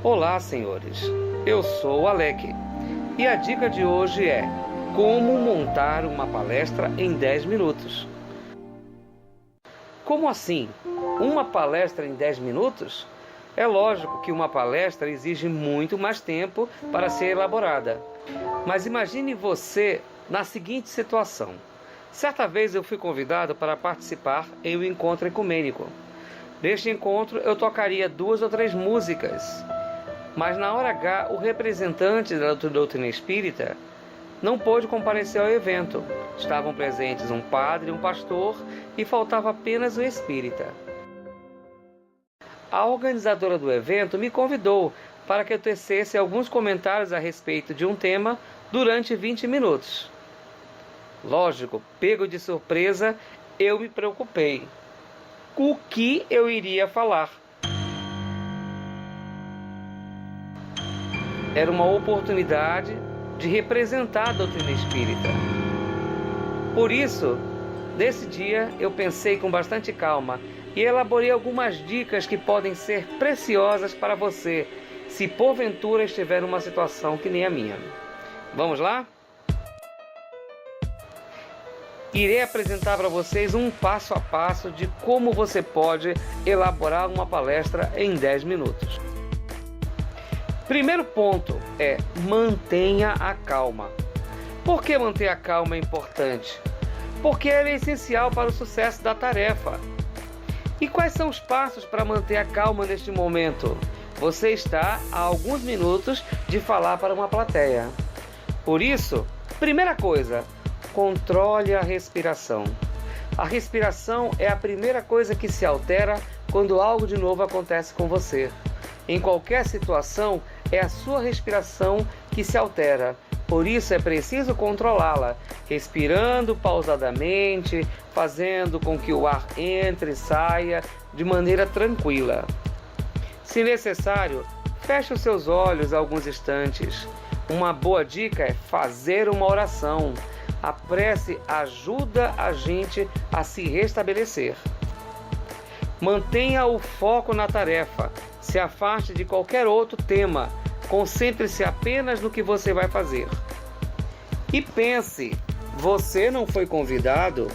Olá, senhores. Eu sou o Alec e a dica de hoje é como montar uma palestra em 10 minutos. Como assim? Uma palestra em 10 minutos? É lógico que uma palestra exige muito mais tempo para ser elaborada. Mas imagine você na seguinte situação. Certa vez eu fui convidado para participar em um encontro ecumênico. Neste encontro eu tocaria 2 ou 3 músicas. Mas na hora H, o representante da doutrina espírita não pôde comparecer ao evento. Estavam presentes um padre e um pastor e faltava apenas um espírita. A organizadora do evento me convidou para que eu tecesse alguns comentários a respeito de um tema durante 20 minutos. Lógico, pego de surpresa, eu me preocupei. O que eu iria falar? Era uma oportunidade de representar a doutrina espírita. Por isso, nesse dia, eu pensei com bastante calma e elaborei algumas dicas que podem ser preciosas para você, se porventura estiver numa situação que nem a minha. Vamos lá? Irei apresentar para vocês um passo a passo de como você pode elaborar uma palestra em 10 minutos. Primeiro ponto é mantenha a calma. Por que manter a calma é importante? Porque ela é essencial para o sucesso da tarefa. E quais são os passos para manter a calma neste momento? Você está a alguns minutos de falar para uma plateia. Por isso, primeira coisa, controle a respiração. A respiração é a primeira coisa que se altera quando algo de novo acontece com você. Em qualquer situação, é a sua respiração que se altera. Por isso é preciso controlá-la, respirando pausadamente, fazendo com que o ar entre e saia de maneira tranquila. Se necessário, feche os seus olhos alguns instantes. Uma boa dica é fazer uma oração. A prece ajuda a gente a se restabelecer. Mantenha o foco na tarefa. Se afaste de qualquer outro tema. Concentre-se apenas no que você vai fazer. E pense, você não foi convidado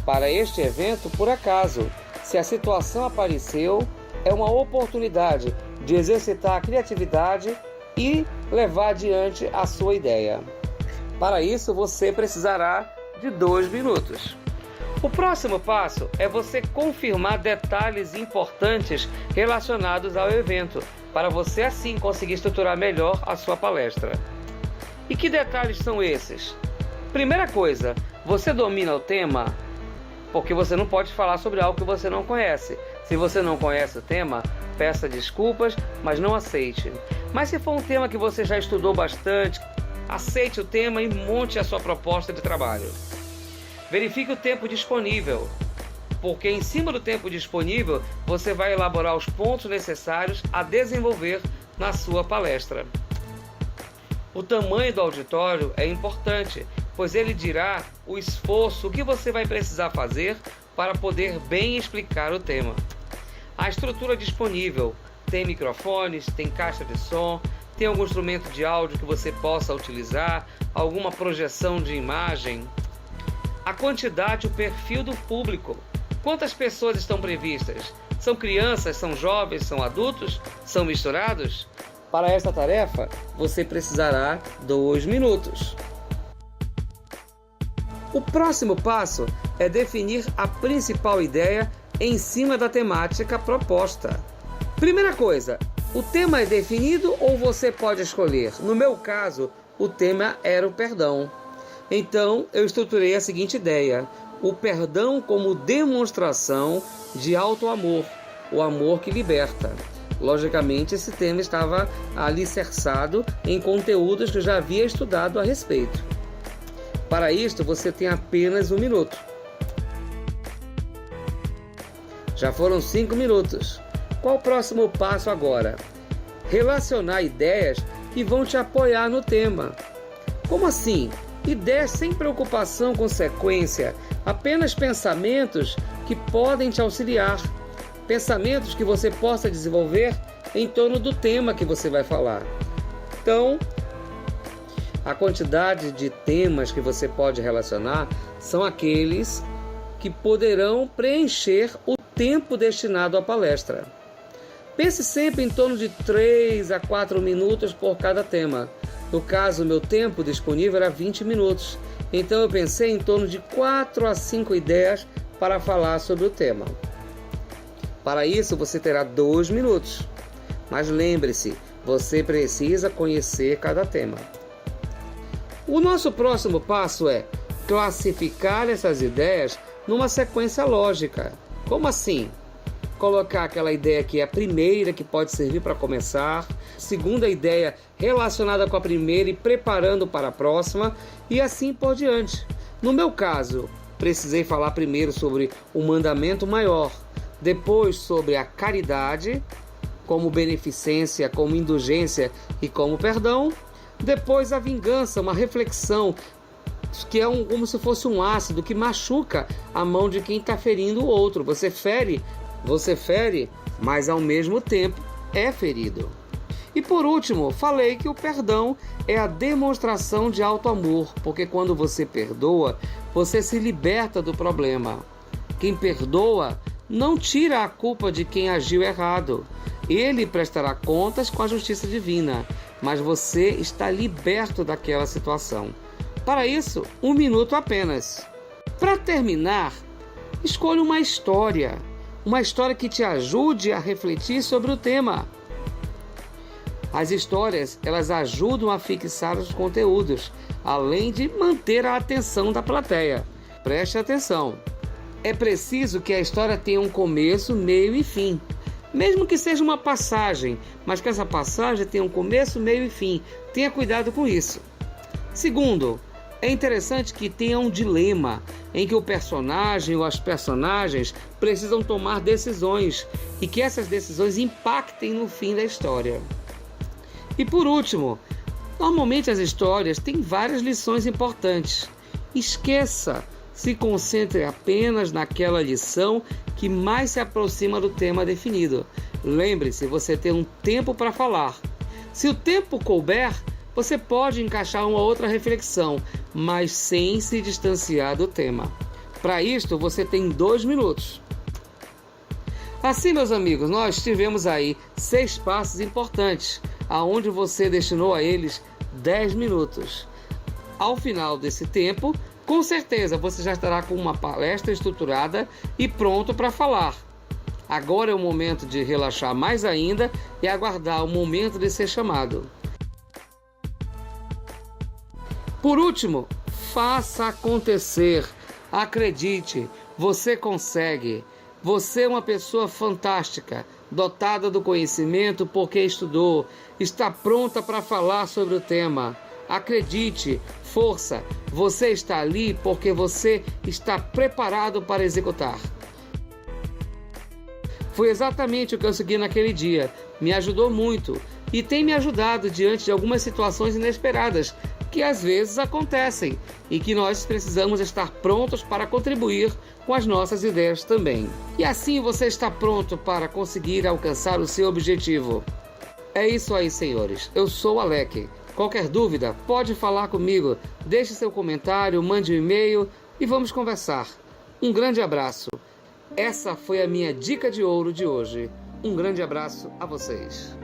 para este evento por acaso. Se a situação apareceu, é uma oportunidade de exercitar a criatividade e levar adiante a sua ideia. Para isso, você precisará de 2 minutos. O próximo passo é você confirmar detalhes importantes relacionados ao evento, para você assim conseguir estruturar melhor a sua palestra. E que detalhes são esses? Primeira coisa, você domina o tema? Porque você não pode falar sobre algo que você não conhece. Se você não conhece o tema, peça desculpas, mas não aceite. Mas se for um tema que você já estudou bastante, aceite o tema e monte a sua proposta de trabalho. Verifique o tempo disponível, porque em cima do tempo disponível, você vai elaborar os pontos necessários a desenvolver na sua palestra. O tamanho do auditório é importante, pois ele dirá o esforço que você vai precisar fazer para poder bem explicar o tema. A estrutura disponível tem microfones, tem caixa de som, tem algum instrumento de áudio que você possa utilizar, alguma projeção de imagem. A quantidade e o perfil do público. Quantas pessoas estão previstas? São crianças, são jovens, são adultos? São misturados? Para esta tarefa, você precisará 2 minutos. O próximo passo é definir a principal ideia em cima da temática proposta. Primeira coisa, o tema é definido ou você pode escolher? No meu caso, o tema era o perdão. Então, eu estruturei a seguinte ideia: o perdão como demonstração de auto-amor, o amor que liberta. Logicamente, esse tema estava alicerçado em conteúdos que eu já havia estudado a respeito. Para isto, você tem apenas 1 minuto. Já foram 5 minutos. Qual o próximo passo agora? Relacionar ideias que vão te apoiar no tema. Como assim? Ideias sem preocupação com sequência, apenas pensamentos que podem te auxiliar. pensamentos que você possa desenvolver em torno do tema que você vai falar. Então, a quantidade de temas que você pode relacionar são aqueles que poderão preencher o tempo destinado à palestra. Pense sempre em torno de 3 a 4 minutos por cada tema. No caso, meu tempo disponível era 20 minutos. Então eu pensei em torno de 4 a 5 ideias para falar sobre o tema. Para isso, você terá 2 minutos. Mas lembre-se, você precisa conhecer cada tema. O nosso próximo passo é classificar essas ideias numa sequência lógica. Como assim? Colocar aquela ideia que é a primeira, que pode servir para começar, segunda ideia relacionada com a primeira e preparando para a próxima, e assim por diante. No meu caso, precisei falar primeiro sobre o mandamento maior, depois sobre a caridade, como beneficência, como indulgência e como perdão, depois a vingança, uma reflexão que é como se fosse um ácido que machuca a mão de quem está ferindo o outro. Você fere, mas ao mesmo tempo é ferido. E por último, falei que o perdão é a demonstração de alto amor, porque quando você perdoa, você se liberta do problema. Quem perdoa não tira a culpa de quem agiu errado. Ele prestará contas com a justiça divina, mas você está liberto daquela situação. Para isso, 1 minuto apenas. Para terminar, escolha uma história que te ajude a refletir sobre o tema. As histórias, elas ajudam a fixar os conteúdos, além de manter a atenção da plateia. Preste atenção. É preciso que a história tenha um começo, meio e fim. Mesmo que seja uma passagem, mas que essa passagem tenha um começo, meio e fim. Tenha cuidado com isso. Segundo, é interessante que tenha um dilema em que o personagem ou as personagens precisam tomar decisões e que essas decisões impactem no fim da história. E por último, normalmente as histórias têm várias lições importantes. Se concentre apenas naquela lição que mais se aproxima do tema definido. Lembre-se, você tem um tempo para falar. Se o tempo couber, você pode encaixar uma outra reflexão, mas sem se distanciar do tema. Para isto, você tem 2 minutos. Assim, meus amigos, nós tivemos aí 6 passos importantes, aonde você destinou a eles 10 minutos. Ao final desse tempo, com certeza você já estará com uma palestra estruturada e pronto para falar. Agora é o momento de relaxar mais ainda e aguardar o momento de ser chamado. Por último, faça acontecer. Acredite, você consegue. Você é uma pessoa fantástica, dotada do conhecimento porque estudou, está pronta para falar sobre o tema. Acredite, força, você está ali porque você está preparado para executar. Foi exatamente o que eu segui naquele dia. Me ajudou muito e tem me ajudado diante de algumas situações inesperadas que às vezes acontecem e que nós precisamos estar prontos para contribuir com as nossas ideias também. E assim você está pronto para conseguir alcançar o seu objetivo. É isso aí, senhores. Eu sou o Alec. Qualquer dúvida, pode falar comigo. Deixe seu comentário, mande um e-mail e vamos conversar. Um grande abraço. Essa foi a minha dica de ouro de hoje. Um grande abraço a vocês.